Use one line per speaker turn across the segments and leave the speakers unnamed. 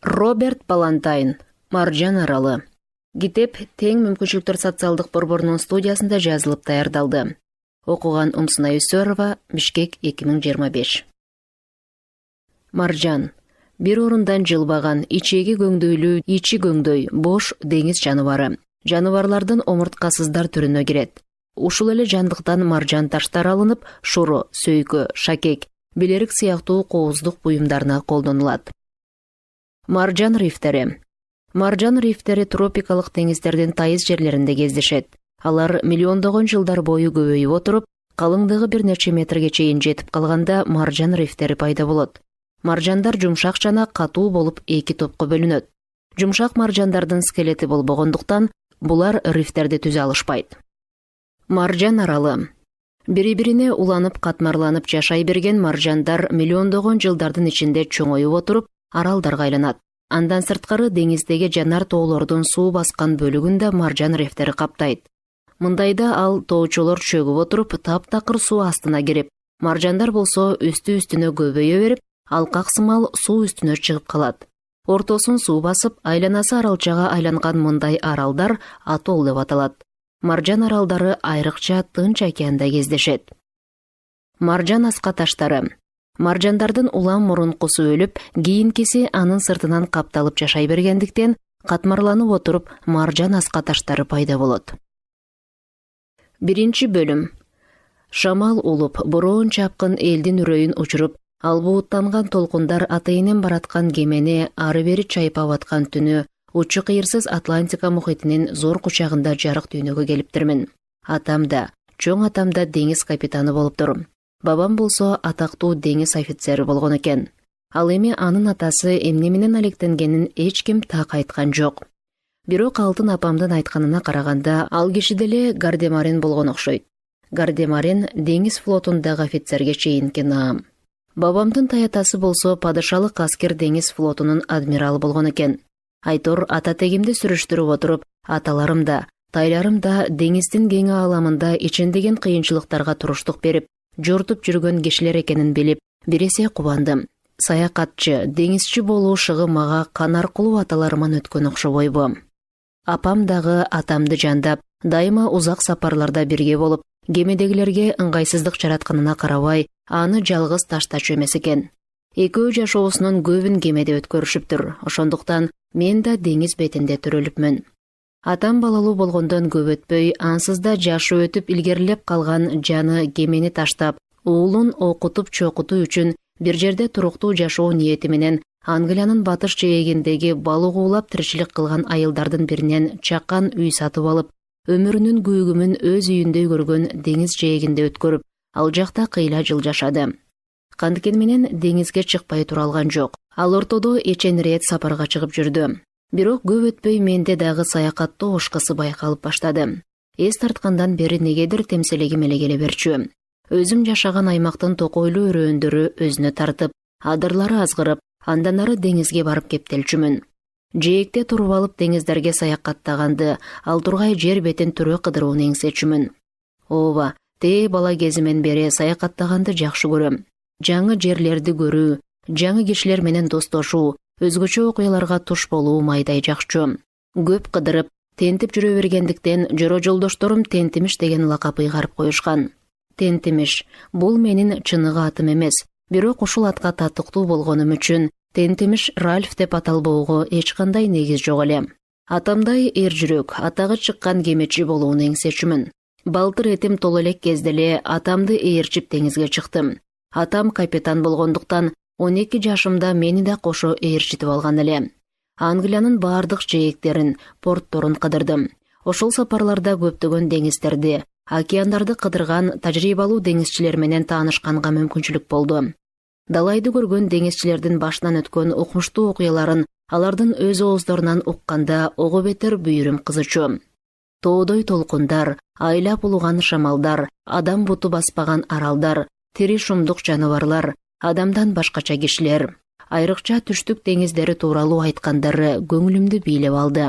Роберт Балантайн, Маржан аралы. Китеп Тең мүмкүнчүлүктөр социалдык борборунун студиясында жазылып даярдалды. Окуган Умсына Үсөрова, Бишкек 2025. Маржан. Бир орундан жылбаган, ичеги көңдөйлүү, ичи көңдөй, бош деңиз жаныбары. Жаныбарлардын омурткасыздар түрүнө кирет. Ушул эле жандыктан маржан таштар алынып, шуру, сөйкө, шакек, билерик сыяктуу кооздук буюмдарына колдонулат. Маржан рифтери. Маржан рифтери тропикалык деңиздердин тайыз жерлеринде кездешет. Алар миллиондогон жылдар бою көбөйүп отуруп, калыңдыгы бир нече метрге чейин жетип калганда маржан рифтери пайда болот. Маржандар жумшак жана катуу болуп эки топко бөлүнөт. Жумшак маржандардын скелети болбогондуктан булар рифтерди түзө алышпайт. Маржан аралы. Бири-бирине уланып катмарланып жашай берген маржандар миллиондогон жылдардын ичинде чоңоюп отуруп, аралдарга айланат. Андан сырткары деңиздеги жанар тоолордун суу баскан бөлүгүн да маржан рифтери каптайт. Мындайда ал тоочолор чөгүп отуруп, таптакыр суу астына кирип, маржандар болсо үстү-үстүнө көбөйө берип, алкак сымал суу үстүнө чыгып калат. Ортосун суу басып, айланасы аралчага айланган мындай аралдар атолл деп аталат. Маржан аралдары айрыкча Тынч океанда кездешет. Маржан аска таштары. Маржандардын улам мурункусу өлүп, кийинкиси анын сыртынан капталып жашай бергендиктен, катмарланып отуруп, маржан аска таштары пайда болот. Биринчи бөлүм. Шамал улуп, бороон чапкын элдин үрөйүн учуруп, албууттанган толкундар атайынен бараткан кемени ары-бери чайпап аткан түнү, учу кыйырсыз Атлантика мухитинин зор кучагында жарык дүйнөгө келиптирмин. Атам да, чоң атам да деңиз капитаны болуптур. Бабам болсо атактуу деңиз офицери болгон экен. Ал эми анын атасы эмне менен алектенгенин эч ким так айткан жок. Бирок алтын апамдын айтканына караганда, ал киши деле гардемарин болгон окшойт. Гардемарин деңиз флотундагы офицерге чейинки наам. Бабамдын таятасы болсо падышалык аскер деңиз флотунун адмиралы болгон экен. Айтор ата тегимди сүрүштүрүп отуруп, аталарым да, тайларым да деңиздин кең ааламында ичиндеген кыйынчылыктарга туруштук берип, жортуп жүргөн кишилер экенин билип, бир эсе кубандым. Саякатчы, деңизчи болуу шыгы мага кан аркылуу аталарыман өткөн окшобойбу. Апам дагы атамды жандап, дайыма узак сапарларда бирге болуп, кемедегилерге ыңгайсыздык жаратканына карабай, аны жалгыз таштачу эмес экен. Экөө жашоосунун көбүн кемеде өткөрүшүптүр, ошондуктан мен да деңиз бетинде төрөлүпмүн. Атам балалуу болгондон көп өтпөй, ансыз да жашы өтүп илгерилеп калган жаны кемени таштап, уулун окутуп чокутуу үчүн бир жерде туруктуу жашоо ниети менен Англиянын батыш жээгиндеги балык уулап тиричилик кылган айылдардын биринен чакан үй сатып алып, өмүрүнүн күйгүмүн өз үйүндөй көргөн деңиз жээгинде өткөрүп, ал жакта кыйла жыл жашады. Канткен менен деңизге чыкпай тура алган жок. Ал ортодо эчен рет сапарга чыгып жүрдү. Бирок көп өтпөй менде дагы саякаттоо ошкысы байкалып баштады. Эс тарткандан бери негедир темселегим эле келе берчү. Өзүм жашаган аймактын токойлуу өрөөндөрү өзүнө тартып, адырлары азгырып, андан ары деңизге барып кептелчүмүн. Жээкте туруп алып деңиздерге саякаттаганды, ал тургай жер бетин түрө кыдырууну эңсечүмүн. Ооба, бала кезимен бери саякаттаганды жакшы көрөм. Жаңы жерлерди көрүү, жаңы кишилер менен достошуу, өзгөчө окуяларга туш болуу майдай жакчу. Көп кыдырып, тентип жүрө бергендиктен жоро жолдошторум Тентимиш деген лакап ыйгарып коюшкан. Тентимиш, бул менин чыныгы атым эмес, бирок ушул атка татыктуу болгонум үчүн Тентимиш Ральф деп аталбоого эч кандай негиз жок эле. Атамдай эр жүрөк, атагы чыккан кемечи болууну эңсечүмүн. Балтыр этим толо элек кезде эле атамды ээрчип деңизге чыктым. Атам капитан болгондуктан 12 жашымда мени да кошо ээрчитип алган эле. Англиянын баардык жээктерин, портторун кыдырдым. Ошол сапарларда көптөгөн деңиздерди, океандарды кыдырган тажрыйбалуу деңизчилер менен таанышканга мүмкүнчүлүк болду. Далайды көргөн деңизчилердин башынан өткөн укмуштуу окуяларын алардын өз ооздорунан укканда ого бетер бүйүрүм кызычу. Тоодой толкундар, айлап улуган шамалдар, адам буту баспаган аралдар, тири шумдук жаныбарлар, адамдан башкача кишилер. Айрыкча түштүк деңиздери тууралуу айткандары көңүлүмдү бийлеп алды.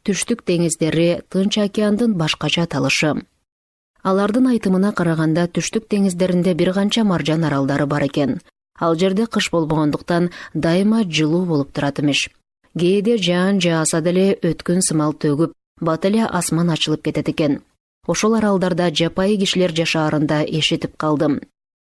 Түштүк деңиздери Тынч океандын башкача аталышы. Алардын айтымына караганда түштүк деңиздеринде бир канча маржан аралдары бар экен. Ал жерде кыш болбогондуктан дайыма жылуу болуп турат эмиш. Кээде жаан жааса деле өткөн сымал төгүп, бат эле асман ачылып кетет экен. Ошол аралдарда жапайы кишилер жашаарында эшитип калдым.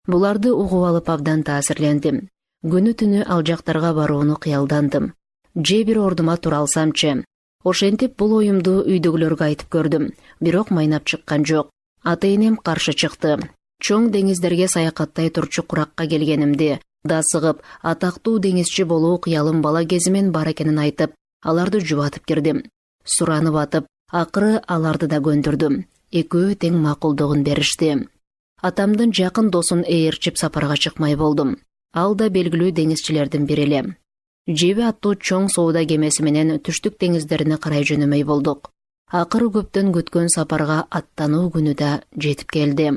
Буларды угуп алып абдан таасирлендим. Күнү түнү ал жактарга барууну кыялдандым. Же бир ордума тура алсамчы. Ошентип бул оюмду үйдөгүлөргө айтып көрдүм, бирок майнап чыккан жок. Ата-энем каршы чыкты. Чоң деңиздерге саякаттай турчу куракка келгенимди, дасыгып, атактуу деңизчи болуу кыялым бала кезимен бар экенин айтып, аларды жубатып кирдим. Суранып атып, акыры аларды да көндүрдүм. Экөө тең макулдугун беришти. Атамдын жакын досун ээрчип сапарга чыкмай болдум. Ал да белгилүү деңизчилердин бири эле. Жеби аттуу чоң соода кемеси менен түштүк деңиздерине карай жөнөмөй болдук. Акыры көптөн күткөн сапарга аттануу күнү да жетип келди.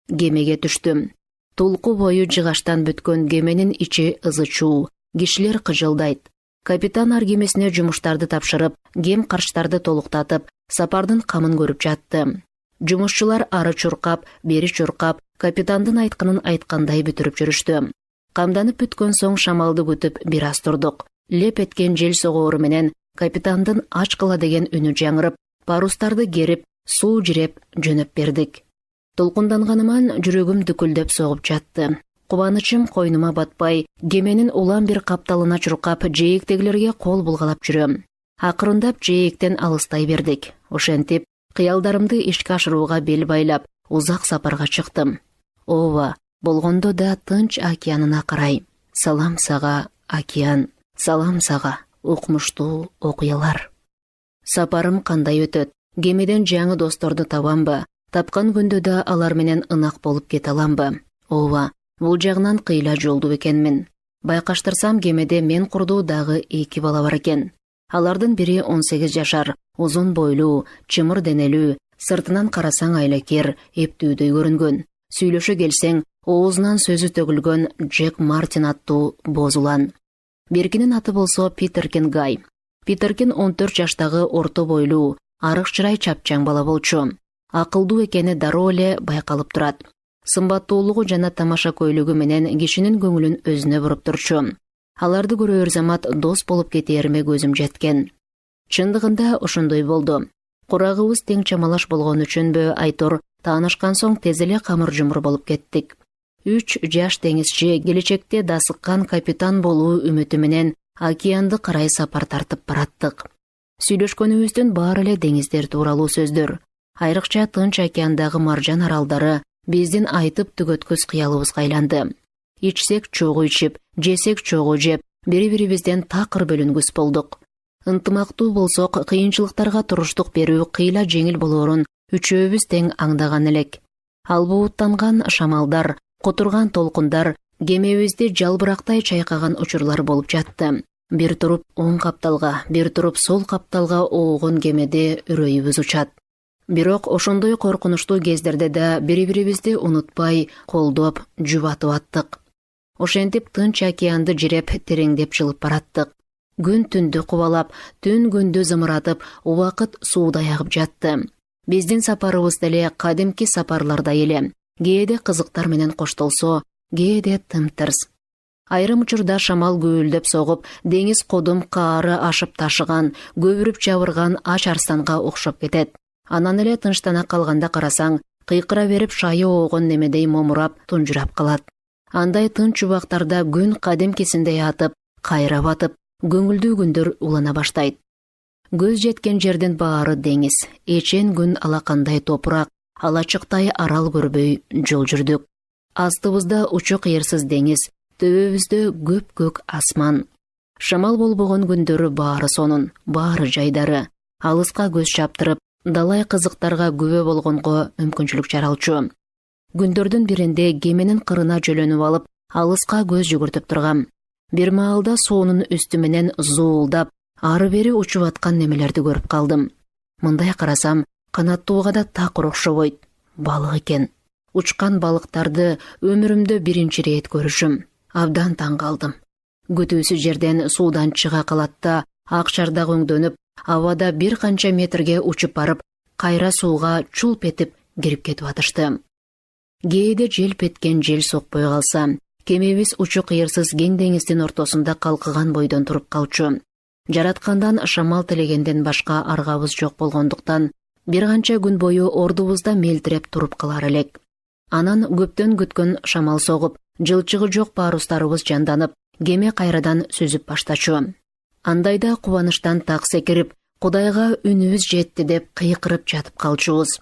Кемеге түштүм. Тулку бою жыгаштан бүткөн кеменин ичи ызы-чуу, кишилер кыжылдайт. Капитан ар кемесине жумуштарды тапшырып, кем карштарды толуктатып, сапардын камын көрүп жатты. Жумушчулар ары чуркап, бери чуркап, капитандын айтканын айткандай бүтүрүп жүрүштү. Камданып бүткөн соң шамалды күтүп бир аз турдук. Леп эткен жел согоору менен капитандын ачкыла деген үнү жаңырып, парустарды керип, суу жиреп жөнөп бердик. Толкунданганыман жүрөгүм дүкүлдөп согуп жатты. Кубанычым койнума батпай, кеменин улам бир капталына чуркап, жээктегилерге кол булгалап жүрөм. Акырындап жээктен алыстай бердик. Ошентип, кыялдарымды ишке ашырууга бел байлап, узак сапарга чыктым. Ооба, болгондо да Тынч океанына карай. Салам сага, океан. Салам сага, укмуштуу окуялар. Сапарым кандай өтөт? Кемеден жаңы досторду табамбы? Тапкан күндө да алар менен ынак болуп кете аламбы? Ооба, бул жагынан кыйла жолдуу экенмин. Байкаштырсам кемеде мен курдуу дагы 2 бала бар экен. Алардын бири 18 жашар, узун бойлуу, чымыр денелүү, сыртынан карасаң айлакер, эптүүдөй көрүнгөн. Сүйлөшө келсең, оозунан сөзү төгүлгөн Джек Мартин аттуу бозулан. Биркинин аты болсо Питеркин Гай. Питеркин 14 жаштагы орто бойлуу, арык чырай чапчаң бала болчу. Акылдуу экени дароо эле байкалып турат. Сымбаттуулугу жана тамаша көйлөгү менен кишинин көңүлүн өзүнө буруп турчу. Аларды көрөөр замат дос болуп кетээриме көзүм жеткен. Чындыгында ошондой болду. Курагыбыз тең чамалаш болгон үчүнбү айтор, таанышкан соң тез эле камыр-жумур болуп кеттик. 3 жаш деңизчи келечекте дасыккан капитан болуу үмүтү менен океанды карай сапар тартып бараттык. Сүйлөшкөнүбүздүн баары эле деңиздер тууралуу сөздөр. Айрыкча Тынч океандагы маржан аралдары биздин айтып түгөткүс кыялыбызга айланды. Ичсек чогуу ичип, жесек чогуу жеп, бири-бирибизден такыр бөлүнгүс болдук. Ынтымактуу болсок, кыйынчылыктарга туруштук берүү кыйла жеңил болоорун үчөөбүз тең аңдаган элек. Албууттанган шамалдар, котурган толкундар кемебизди жалбырактай чайкаган учурлар болуп жатты. Бир туруп оң капталга, бир туруп сол капталга оогон кемеде үрөйүбүз учат. Бирок ошондой коркунучтуу кездерде да бири-бирибизди унутпай, колдоп, жубатып аттык. Ошентип Тынч океанды жиреп, тереңдеп жылып бараттык. Күн түндү кубалап, түн күндү зымыратып, убакыт суудай агып жатты. Биздин сапарыбыз деле кадимки сапарлардай эле. Кээде кызыктар менен коштолсо, кээде тым-тырс. Айрым учурда шамал гүүлдөп согуп, деңиз кодум каары ашып ташыган, көбүрүп жабырган ач арстанга окшоп кетет. Анан эле тынчтана калганда карасаң, кыйкыра берип шайы оогон немедей момурап, тунжурап калат. Андай тынч убактарда күн кадимкисиндей атып, кайра батып, көңүлдүү күндөр улана баштайт. Көз жеткен жердин баары деңиз, эчен күн алакандай топурак, алачыктай арал көрбөй жол жүрдүк. Астыбызда учу кыйырсыз деңиз, төбөбүздө көк асман. Шамал болбогон күндөрү баары сонун, баары жайдары. Алыска көз чаптырып, далай кызыктарга күбө болгонго мүмкүнчүлүк жаралчу. Күндөрдүн биринде кеменин кырына жөлөнүп алып, алыска көз жүгүртүп тургам. Бир маалда суунун үстү менен зуулдап, ары бери учуп аткан немелерди көрүп калдым. Мындай карасам, канаттууга да такыр окшобойт. Балык экен. Учкан балыктарды өмүрүмдө биринчи рет көрүшүм. Абдан таң калдым. Күтүүсүз жерден суудан чыга калат да, ак шардак өңдөнүп, абада бир канча метрге учуп барып, кайра сууга чулп этип кирип кетип атышты. Кээде желп эткен жел сокпой калса, кемебиз учу кыйырсыз кең деңиздин ортосунда калкыган бойдон туруп калчу. Жараткандан шамал тилегенден башка аргабыз жок болгондуктан бир канча күн бою ордубузда мелтиреп туруп калар элек. Анан көптөн күткөн шамал согуп, жылчыгы жок парустарыбыз жанданып, кеме кайрадан сүзүп баштачу. Андайда кубаныштан так секирип, Кудайга үнүбүз жетти деп кыйкырып жатып калчубуз.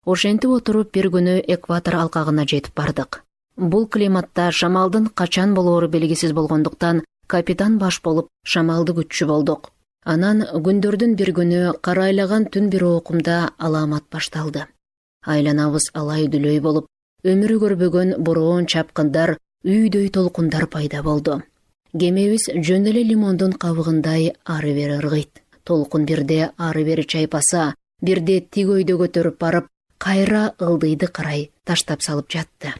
Ошентип отуруп бир күнү экватор алкагына жетип бардык. Бул климатта шамалдын качан болоору белгисиз болгондуктан капитан баш болуп шамалды күтчү болдук. Анан күндөрдүн бир күнү карайлаган түн бир окумда аламат башталды. Айланабыз алай дүлөй болуп, өмүрү көрбөгөн бороон чапкындар, үйдөй толкундар пайда болду. Кемебиз жөн эле лимондун кабыгындай ары бери ыргыйт. Толкун бирде ары бери чайпаса, бирде тиг өйдө көтөрүп барып, кайра ылдыйды карай таштап салып жатты.